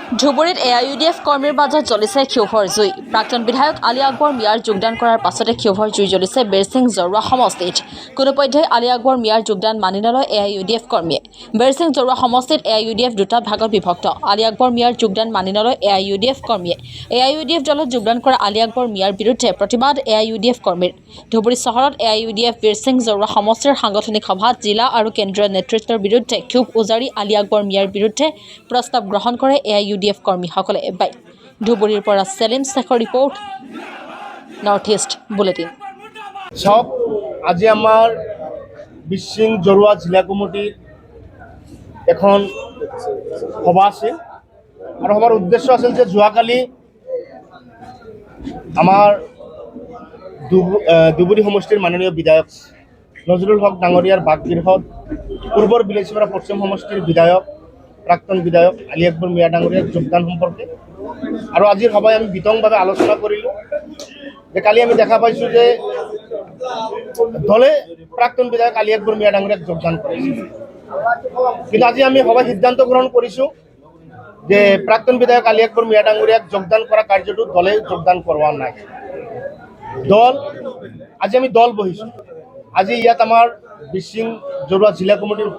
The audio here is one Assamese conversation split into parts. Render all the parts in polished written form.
ধুবুৰীত AIUDF কৰ্মীৰ মাজত জ্বলিছে ক্ষোভৰ জুই। প্ৰাক্তন বিধায়ক আলী আকবৰ মিয়াৰ যোগদান কৰাৰ পাছতে ক্ষোভৰ জুই জ্বলিছে বেৰচিং জৰুৱা সমষ্টিত। কোনোপধ্যেই আলী আকবৰ মিয়াৰ যোগদান মানি নলয় AIUDF কৰ্মীয়ে। বেৰচিং জৰুৱা সমষ্টিত AIUDF দুটা ভাগত বিভক্ত। আলী আকবৰ মিয়াৰ যোগদান মানি নলয় AIUDF কৰ্মীয়ে। AIUDF দলত যোগদান কৰা আলী আকবৰ মিয়াৰ বিৰুদ্ধে প্ৰতিবাদ AIUDF কৰ্মীৰ। ধুবুৰী চহৰত AIUDF বেৰচিং জৰুৱা সমষ্টিৰ সাংগঠনিক সভাত জিলা আৰু কেন্দ্ৰীয় নেতৃত্বৰ বিৰুদ্ধে ক্ষোভ উজাৰি আলী আকবৰ মিয়াৰ বিৰুদ্ধে প্ৰস্তাৱ গ্ৰহণ কৰে AIUDF কৰ্মীসকলে। ধুবুৰীৰ পৰা সেলিম শেখৰ ৰিপৰ্ট, নৰ্থ ইষ্ট বুলেটিন। চাওক, আজি আমাৰ বেৰচিং জৰুৱা জিলা কমিটিৰ এখন সভা আছিল আৰু সভাৰ উদ্দেশ্য আছিল যে যোৱাকালি আমাৰ ধুবুৰী সমষ্টিৰ মাননীয় বিধায়ক নজৰুল হক ডাঙৰীয়াৰ বাসগৃহত পূৰ্বৰ বিলাচীপাৰা পশ্চিম সমষ্টিৰ বিধায়ক প্ৰাক্তন বিধায়ক আলী আকবৰ মিয়া ডাঙৰীয়াৰ যোগদান সম্পৰ্কে আৰু আজিৰ সভায় আমি বিতংভাৱে আলোচনা কৰিলোঁ যে কালি আমি দেখা পাইছোঁ যে দলে প্ৰাক্তন বিধায়ক আলী আকবৰ মিয়া ডাঙৰীয়াক যোগদান কৰিছে, কিন্তু আজি আমি সভায় সিদ্ধান্ত গ্ৰহণ কৰিছোঁ যে প্ৰাক্তন বিধায়ক আলী আকবৰ মিয়া ডাঙৰীয়াক যোগদান কৰা কাৰ্যটো দলে যোগদান কৰোৱা নাই। আজি আমি দল বহিছোঁ। আজি ইয়াত আমাৰ বেৰচিং জৰুৱা জিলা কমিটিৰ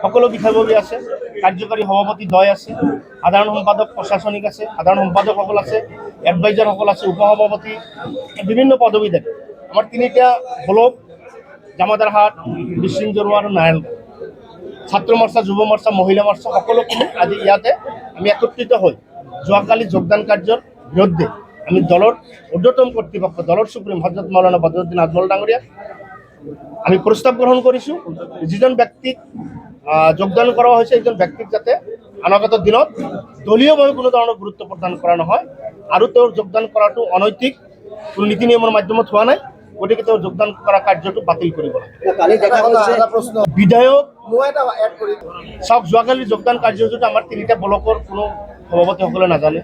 সকলো বিষয়ববী আছে, কাৰ্যকাৰী সভাপতি দ্বয় আছে, সাধাৰণ সম্পাদক প্ৰশাসনিক আছে, সাধাৰণ সম্পাদকসকল আছে, এডভাইজাৰসকল আছে, উপসভাপতি, বিভিন্ন পদবী থাকে। আমাৰ তিনিটা ব্লক জামাদাৰহাট, বেৰচিং জৰুৱা আৰু নাৰায়ণগড়, ছাত্ৰ মৰ্চা, যুৱ মৰ্চা, মহিলা মৰ্চা সকলোখিনি আজি ইয়াতে আমি একত্ৰিত হৈ যোৱাকালি যোগদান কাৰ্যৰ বিৰুদ্ধে আমি দলৰ ঊৰ্ধ্বতম কৰ্তৃপক্ষ, দলৰ সুপ্ৰিম হজৰত মৌলানা বদৰুদ্দিন আজমল ডাঙৰীয়া আমি প্ৰস্তাৱ গ্ৰহণ কৰিছোঁ। যিজন ব্যক্তিক যোগদান কৰা হৈছে এইজন ব্যক্তিক যাতে অনাগত দিনত দলীয়ভাৱে কোনো ধৰণৰ গুৰুত্ব প্ৰদান কৰা নহয় আৰু তেওঁৰ যোগদান কৰাটো অনৈতিক, কোনো নীতি নিয়মৰ মাধ্যমত হোৱা নাই, গতিকে তেওঁৰ যোগদান কৰা কাৰ্যটো বাতিল কৰিব লাগে। বিধায়ক চাওক, যোৱাকালিৰ যোগদান কাৰ্যসূচীটো আমাৰ তিনিটা ব্লকৰ কোনো সভাপতিসকলে নাজানে,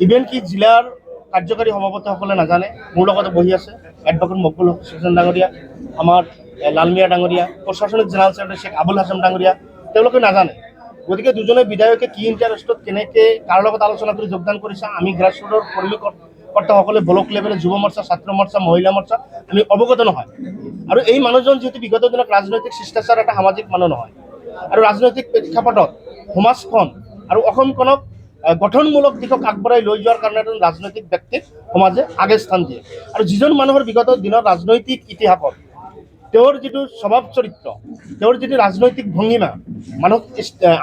ইভেন কি জিলাৰ কাৰ্যকাৰী সভাপতিসকলে নাজানে। মোৰ লগতে বহি আছে এডভোকেট মকবুল হুছেইন ডাঙৰীয়া, আমাৰ লালমিয়া ডাঙৰীয়া, প্ৰশাসনিক জেনেৰেল ছেক্ৰেটাৰী শ্বেখ আবুল হাছান ডাঙৰীয়া, তেওঁলোকে নাজানে। গতিকে দুজনে বিধায়কে কি ইণ্টাৰেষ্টত কেনেকৈ কাৰ লগত আলোচনা কৰি যোগদান কৰিছে আমি গ্ৰাছৰুটৰ কৰ্মীকৰ্তাসকলে ব্লক লেভেলে যুৱ মৰ্চা, ছাত্ৰ মৰ্চা, মহিলা মৰ্চা আমি অৱগত নহয়। আৰু এই মানুহজন যিহেতু বিগত দিনত ৰাজনৈতিক শিষ্টাচাৰ এটা সামাজিক মানুহ নহয় আৰু ৰাজনৈতিক প্ৰেক্ষাপটত সমাজখন আৰু অসমখনক গঠনমূলক দিশক আগবঢ়াই লৈ যোৱাৰ কাৰণে এজন ৰাজনৈতিক ব্যক্তিক সমাজে আগে স্থান দিয়ে। আৰু যিজন মানুহৰ বিগত দিনত ৰাজনৈতিক ইতিহাসত তেওঁৰ যিটো স্বভাৱ চৰিত্ৰ, তেওঁৰ যিটো ৰাজনৈতিক ভংগীমা, মানুহক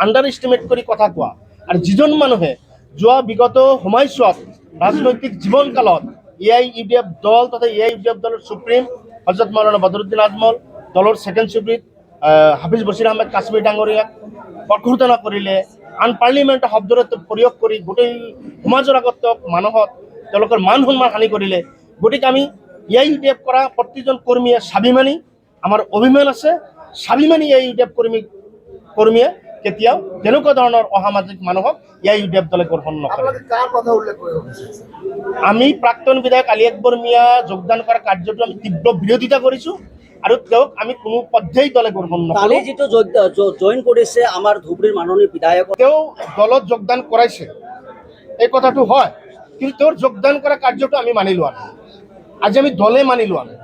আণ্ডাৰ এষ্টিমেট কৰি কথা কোৱা, আৰু যিজন মানুহে যোৱা বিগত সময়ছোৱাত ৰাজনৈতিক জীৱনকালত AIUDF দল তথা AIUDF দলৰ সুপ্ৰিম হজৰত মৌলানা বদৰুদ্দিন আজমল, দলৰ ছেকেণ্ড সুপ্ৰিম হাফিজ বছিৰ আহমেদ কাশ্মীৰ ডাঙৰীয়াক অভ্যৰ্থনা কৰিলে, আনপাৰ্লিমেণ্ট শব্দৰে প্ৰয়োগ কৰি গোটেই সমাজৰ আগত মানুহত তেওঁলোকৰ মান সন্মান হানি কৰিলে। গতিকে আমি AIUDF কৰা প্ৰতিজন কৰ্মীয়ে স্বাভিমানী, আমাৰ অভিমান আছে, স্বাভিমানী AIUDF কৰ্মীয়ে কেতিয়াও তেনেকুৱা ধৰণৰ অসামাজিক মানুহক AIUDF দলে গ্ৰহণ নকৰে। আমি প্ৰাক্তন বিধায়ক আলী আকবৰ মিয়া যোগদান কৰা কাৰ্যটো আমি তীব্ৰ বিৰোধিতা কৰিছোঁ আৰু তেওঁক আমি কোনো পৰ্যায়ত দলে গ্ৰহণ নকৰোঁ। যিটো জইন কৰিছে আমাৰ ধুবুৰীৰ মাননীয় বিধায়ক, তেওঁ দলত যোগদান কৰাইছে, এই কথাটো হয়, কিন্তু তেওঁৰ যোগদান কৰা কাৰ্যটো আমি মানি লোৱা নাই। আজি আমি দলে মানি লোৱা নাই।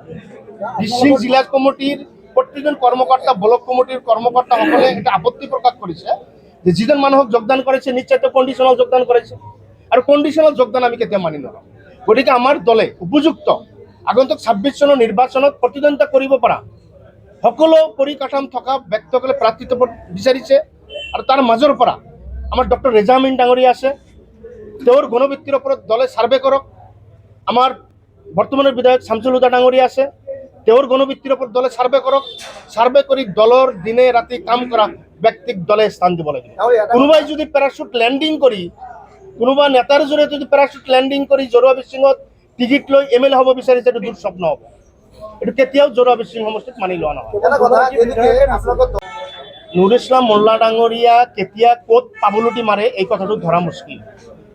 বেৰচিং জিলা কমিটিৰ প্ৰতিজন কৰ্মকৰ্তা, ব্লক কমিটিৰ কৰ্মকৰ্তাসকলে এটা আপত্তি প্ৰকাশ কৰিছে যে যিজন মানুহক যোগদান কৰিছে নিশ্চয় তেওঁ কণ্ডিশ্যনেল যোগদান কৰিছে, আৰু কণ্ডিশ্যনেল যোগদান আমি কেতিয়াও মানি নলওঁ। গতিকে আমাৰ দলে উপযুক্ত আগন্তুক 26 চনৰ নিৰ্বাচনত প্ৰতিদ্বন্দ্বিতা কৰিব পৰা সকলো পৰিকাঠামো থকা ব্যক্তিসকলে প্ৰাৰ্থিত্ব বিচাৰিছে, আৰু তাৰ মাজৰ পৰা আমাৰ ডক্টৰ ৰেজা আমিন ডাঙৰীয়া আছে, তেওঁৰ গুণবৃত্তিৰ ওপৰত দলে ছাৰ্ভে কৰক। আমাৰ বৰ্তমানৰ বিধায়ক শামছুল হুদা ডাঙৰীয়া আছে, তেওঁৰ গুণবৃত্তিৰ ওপৰত দলে ছাৰ্ভে কৰক। ছাৰ্ভে কৰি দলৰ দিনে ৰাতি কাম কৰা ব্যক্তিক দলে স্থান দিব লাগিব। কোনোবাই যদি পেৰাচুট লেণ্ডিং কৰি, কোনোবা নেতাৰ জৰিয়তে যদি পেৰাচুট লেণ্ডিং কৰি জৰুৱা বেৰচিঙত টিকেট লৈ MLA হ'ব বিচাৰিছে, এইটো দুঃস্বপ্ন হ'ব। এইটো কেতিয়াও জৰুৱা বেৰচিং সমষ্টিত মানি লোৱা নহয়। নুৰুল ইছলাম মোল্লা ডাঙৰীয়া কেতিয়া ক'ত পাবলুটি মাৰে এই কথাটো ধৰা মুস্কিল।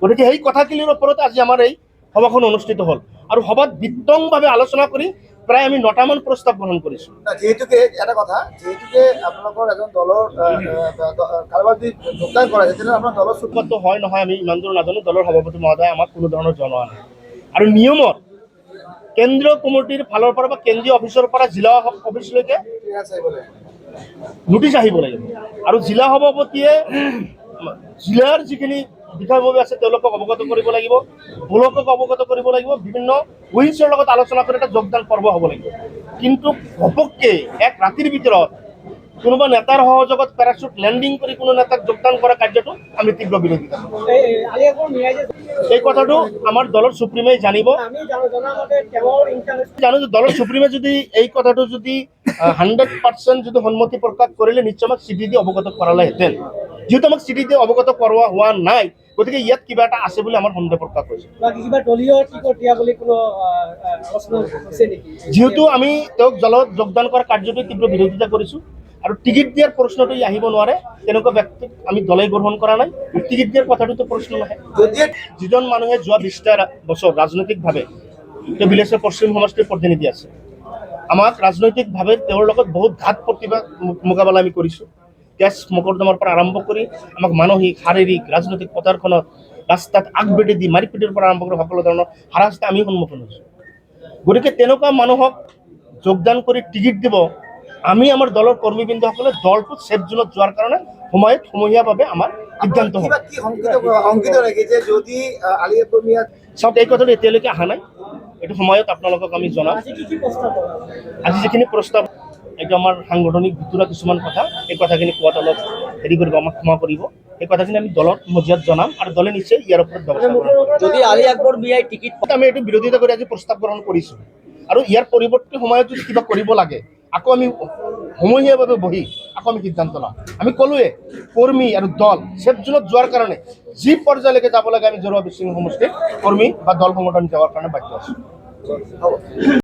গতিকে সেই কথাখিনিৰ ওপৰত আজি আমাৰ এই সভাখন অনুষ্ঠিত হ'ল, আৰু সভাত বিতংভাৱে আলোচনা কৰি প্ৰায় আমি 9টামান প্ৰস্তাৱ গ্ৰহণ কৰিছোঁ। যিহেতুকে এটা কথা, যিহেতুকে আপোনালোকৰ এজন দলৰ কাৰোবাৰ যদি যোগদান কৰা যায় তেনেহ'লে আপোনাৰ দলৰ চুপতো হয় নহয় আমি ইমান দূৰ নাজানো। দলৰ সভাপতি মহোদয়ে আমাক কোনো ধৰণৰ জনোৱা নাই। আৰু নিয়মত কেন্দ্ৰীয় কমিটিৰ ফালৰ পৰা বা কেন্দ্ৰীয় অফিচৰ পৰা জিলা অফিচলৈকে নোটিছ আহিব লাগিব। আৰু জিলা সভাপতিয়ে জিলাৰ যিখিনি বিষয়ববী আছে তেওঁলোকক অৱগত কৰিব লাগিব, ব্লকক অৱগত কৰিব লাগিব, বিভিন্ন উইংছৰ লগত আলোচনা কৰি এটা যোগদান পৰ্ব হ'ব লাগিব। কিন্তু ঘপককে এক ৰাতিৰ ভিতৰত কোনোবা নেতাৰ সহযোগত পেৰাচুট লেণ্ডিং কৰি কোনো নেতাক যোগদান কৰা কাৰ্যটো আমি তীব্ৰ বিৰোধিতা কৰোঁ। এই কথাটো আমাৰ দলৰ সুপ্ৰিমে জানিব। জানো যে দলৰ সুপ্ৰিমে যদি এই কথাটো যদি 100% যদি সন্মতি প্ৰকাশ কৰিলে নিশ্চয় আমাক চিঠি দি অৱগত কৰালেহেঁতেন। যিহেতু আমাক চিঠি দি অৱগত কৰোৱা হোৱা নাই, গতিকে ইয়াত কিবা এটা আছে বুলি আমাৰ সন্দেহ প্ৰকাশ কৰিছে। যিহেতু আমি তেওঁক দলত যোগদান কৰা কাৰ্যটো তীব্ৰ বিৰোধিতা কৰিছোঁ আৰু টিকেট দিয়াৰ প্ৰশ্নটো আহিব নোৱাৰে, তেনেকুৱা ব্যক্তিক আমি দলে গ্ৰহণ কৰা নাই। টিকেট দিয়াৰ কথাটোতো প্ৰশ্ন নাহে। যিজন মানুহে যোৱা 20টা বছৰ ৰাজনৈতিকভাৱে তেওঁ ভিলেজৰ পশ্চিম সমষ্টিৰ প্ৰতিনিধি আছে, আমাক ৰাজনৈতিকভাৱে তেওঁৰ লগত বহুত ঘাত প্ৰতিবাদ মোকাবিলা আমি কৰিছোঁ। কেছ মকৰ্দমাৰ পৰা আৰম্ভ কৰি আমাক মানসিক, শাৰীৰিক, ৰাজনৈতিক পথাৰখনত ৰাস্তাত আগবেটি দি মাৰিপিটিৰ পৰা আৰম্ভ কৰি সকলো ধৰণৰ হাৰাশাস্তি আমি সন্মুখীন হৈছোঁ। গতিকে তেনেকুৱা মানুহক যোগদান কৰি টিকেট দিব, আমি আমাৰ দলৰ কৰ্মীবৃন্দসকলে দলটোত ছেফ জোনত যোৱাৰ কাৰণে সমূহীয়াভাৱে আমাৰ সিদ্ধান্ত হ'ব। চাওক, এই কথাটো এতিয়ালৈকে অহা নাই, এইটো সময়ত আপোনালোকক আমি জনাম। আজি যিখিনি প্ৰস্তাৱ, এইটো আমাৰ সাংগঠনিক ভিতৰুৱা কিছুমান কথা, এই কথাখিনি কোৱাত অলপ হেৰি কৰিব, আমাক ক্ষমা কৰিব। এই কথাখিনি আমি দলৰ মজিয়াত জনাম আৰু দলে নিশ্চয় ইয়াৰ ওপৰত ব্যৱস্থা গ্ৰহণ কৰিব। যদি আলী আকবৰ মিয়াই টিকিট আমি এইটো বিৰোধিতা কৰি আজি প্ৰস্তাৱ গ্ৰহণ কৰিছোঁ আৰু ইয়াৰ পৰিৱৰ্তী সময়ত যদি কিবা কৰিব লাগে আকৌ আমি সমূহীয়াভাৱে বহি আকৌ আমি সিদ্ধান্ত ল'ম। আমি ক'লোৱে কৰ্মী আৰু দল ছেফ জোনত যোৱাৰ কাৰণে যি পৰ্যায়লৈকে যাব লাগে আমি জৰুৱা বিশৃংখল সমষ্টিৰ কৰ্মী বা দল সংগঠন যাৱাৰ কাৰণে বাধ্য আছোঁ।